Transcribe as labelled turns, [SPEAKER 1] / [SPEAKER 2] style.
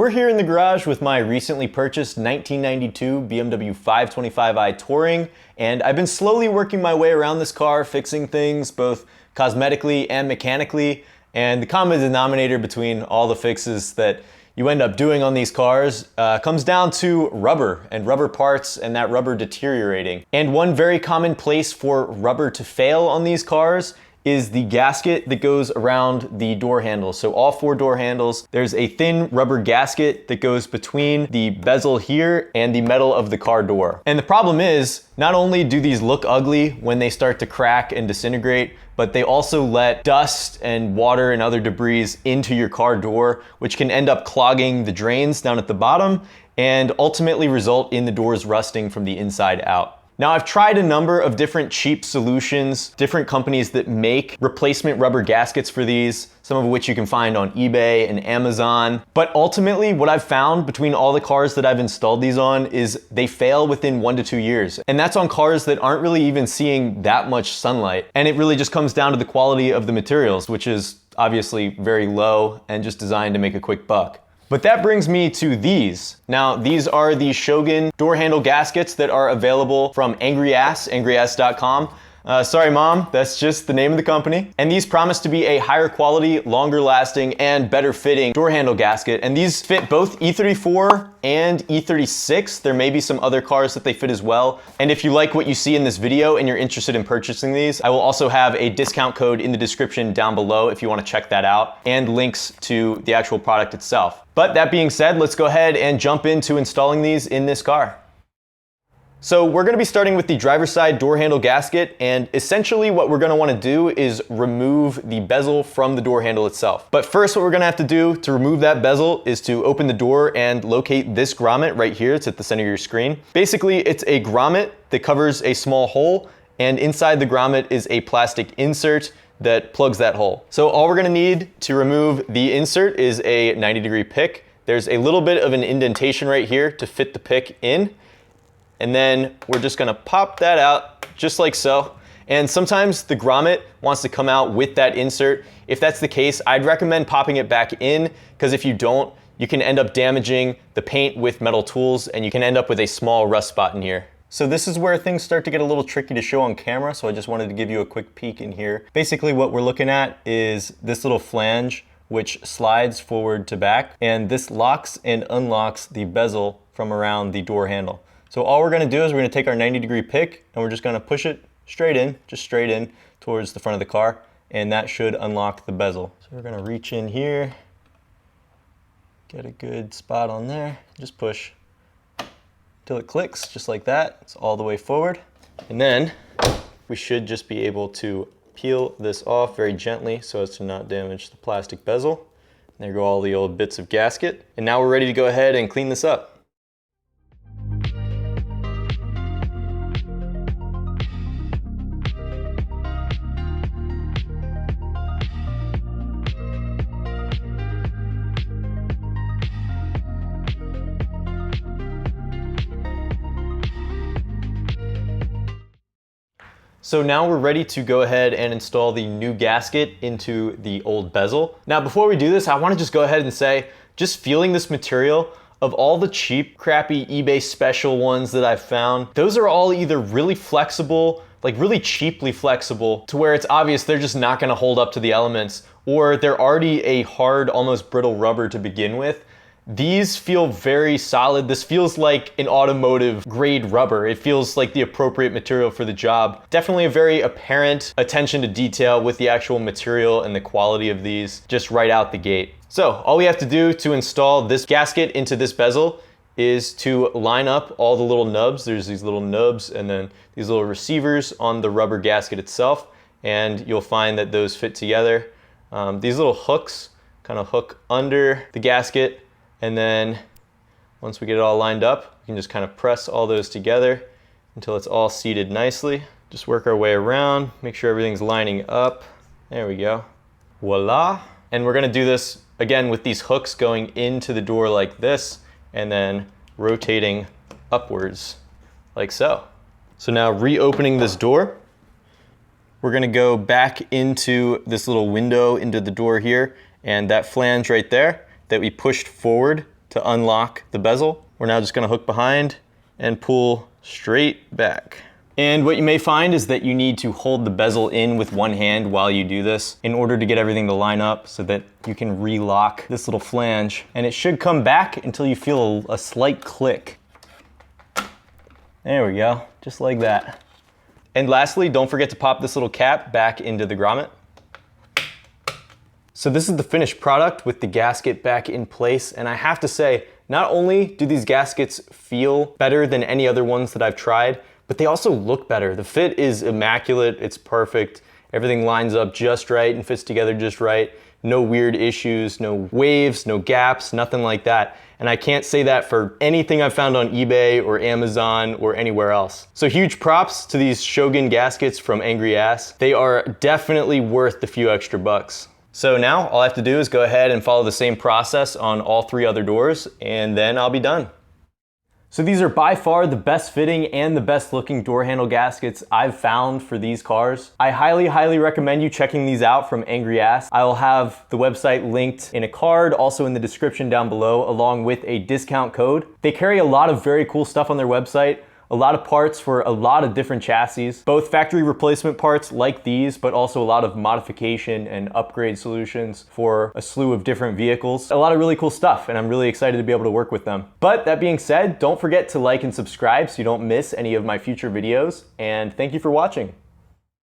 [SPEAKER 1] We're here in the garage with my recently purchased 1992 BMW 525i Touring, and I've been slowly working my way around this car, fixing things both cosmetically and mechanically, and the common denominator between all the fixes that you end up doing on these cars comes down to rubber and rubber parts and that rubber deteriorating. And one very common place for rubber to fail on these cars is the gasket that goes around the door handles. So all four door handles, there's a thin rubber gasket that goes between the bezel here and the metal of the car door. And the problem is, not only do these look ugly when they start to crack and disintegrate, but they also let dust and water and other debris into your car door, which can end up clogging the drains down at the bottom and ultimately result in the doors rusting from the inside out. Now, I've tried a number of different cheap solutions, different companies that make replacement rubber gaskets for these, some of which you can find on eBay and Amazon. But ultimately, what I've found between all the cars that I've installed these on is they fail within 1 to 2 years. And that's on cars that aren't really even seeing that much sunlight. And it really just comes down to the quality of the materials, which is obviously very low and just designed to make a quick buck. But that brings me to these. Now, these are the Shogun door handle gaskets that are available from angryass.com. Sorry, Mom, that's just the name of the company. And these promise to be a higher quality, longer lasting, and better fitting door handle gasket. And these fit both E34 and E36. There may be some other cars that they fit as well. And if you like what you see in this video and you're interested in purchasing these, I will also have a discount code in the description down below if you want to check that out, and links to the actual product itself. But that being said, let's go ahead and jump into installing these in this car. So we're going to be starting with the driver's side door handle gasket, and essentially what we're going to want to do is remove the bezel from the door handle itself. But first, what we're going to have to do to remove that bezel is to open the door and locate this grommet right here. It's at the center of your screen. Basically, it's a grommet that covers a small hole, and inside the grommet is a plastic insert that plugs that hole. So all we're going to need to remove the insert is a 90-degree pick. There's a little bit of an indentation right here to fit the pick in. And then we're just gonna pop that out just like so. And sometimes the grommet wants to come out with that insert. If that's the case, I'd recommend popping it back in, because if you don't, you can end up damaging the paint with metal tools and you can end up with a small rust spot in here. So this is where things start to get a little tricky to show on camera, so I just wanted to give you a quick peek in here. Basically what we're looking at is this little flange which slides forward to back, and this locks and unlocks the bezel from around the door handle. So all we're gonna do is we're gonna take our 90-degree pick and we're just gonna push it straight in, just straight in towards the front of the car, and that should unlock the bezel. So we're gonna reach in here, get a good spot on there, just push till it clicks, just like that. It's all the way forward. And then we should just be able to peel this off very gently so as to not damage the plastic bezel. And there go all the old bits of gasket. And now we're ready to go ahead and clean this up. So now we're ready to go ahead and install the new gasket into the old bezel. Now before we do this, I want to just go ahead and say, just feeling this material, of all the cheap, crappy eBay special ones that I've found, those are all either really flexible, like really cheaply flexible, to where it's obvious they're just not gonna hold up to the elements, or they're already a hard, almost brittle rubber to begin with. These feel very solid. This feels like an automotive grade rubber. It feels like the appropriate material for the job. Definitely a very apparent attention to detail with the actual material and the quality of these just right out the gate. So all we have to do to install this gasket into this bezel is to line up all the little nubs. There's these little nubs and then these little receivers on the rubber gasket itself, and you'll find that those fit together. These little hooks kind of hook under the gasket, and then once we get it all lined up, we can just kind of press all those together until it's all seated nicely. Just work our way around, make sure everything's lining up. There we go. Voila. And we're gonna do this again with these hooks going into the door like this, and then rotating upwards like so. So now reopening this door, we're gonna go back into this little window into the door here, and that flange right there that we pushed forward to unlock the bezel. We're now just gonna hook behind and pull straight back. And what you may find is that you need to hold the bezel in with one hand while you do this in order to get everything to line up so that you can relock this little flange. And it should come back until you feel a slight click. There we go, just like that. And lastly, don't forget to pop this little cap back into the grommet. So this is the finished product with the gasket back in place. And I have to say, not only do these gaskets feel better than any other ones that I've tried, but they also look better. The fit is immaculate, it's perfect. Everything lines up just right and fits together just right. No weird issues, no waves, no gaps, nothing like that. And I can't say that for anything I've found on eBay or Amazon or anywhere else. So huge props to these Shogun gaskets from Angry Ass. They are definitely worth the few extra bucks. So now all I have to do is go ahead and follow the same process on all 3 other doors, and then I'll be done. So these are by far the best fitting and the best looking door handle gaskets I've found for these cars. I highly recommend you checking these out from Angry Ass. I will have the website linked in a card, also in the description down below, along with a discount code. They carry a lot of very cool stuff on their website. A lot of parts for a lot of different chassis, both factory replacement parts like these, but also a lot of modification and upgrade solutions for a slew of different vehicles. A lot of really cool stuff, and I'm really excited to be able to work with them. But that being said, don't forget to like and subscribe so you don't miss any of my future videos, and thank you for watching.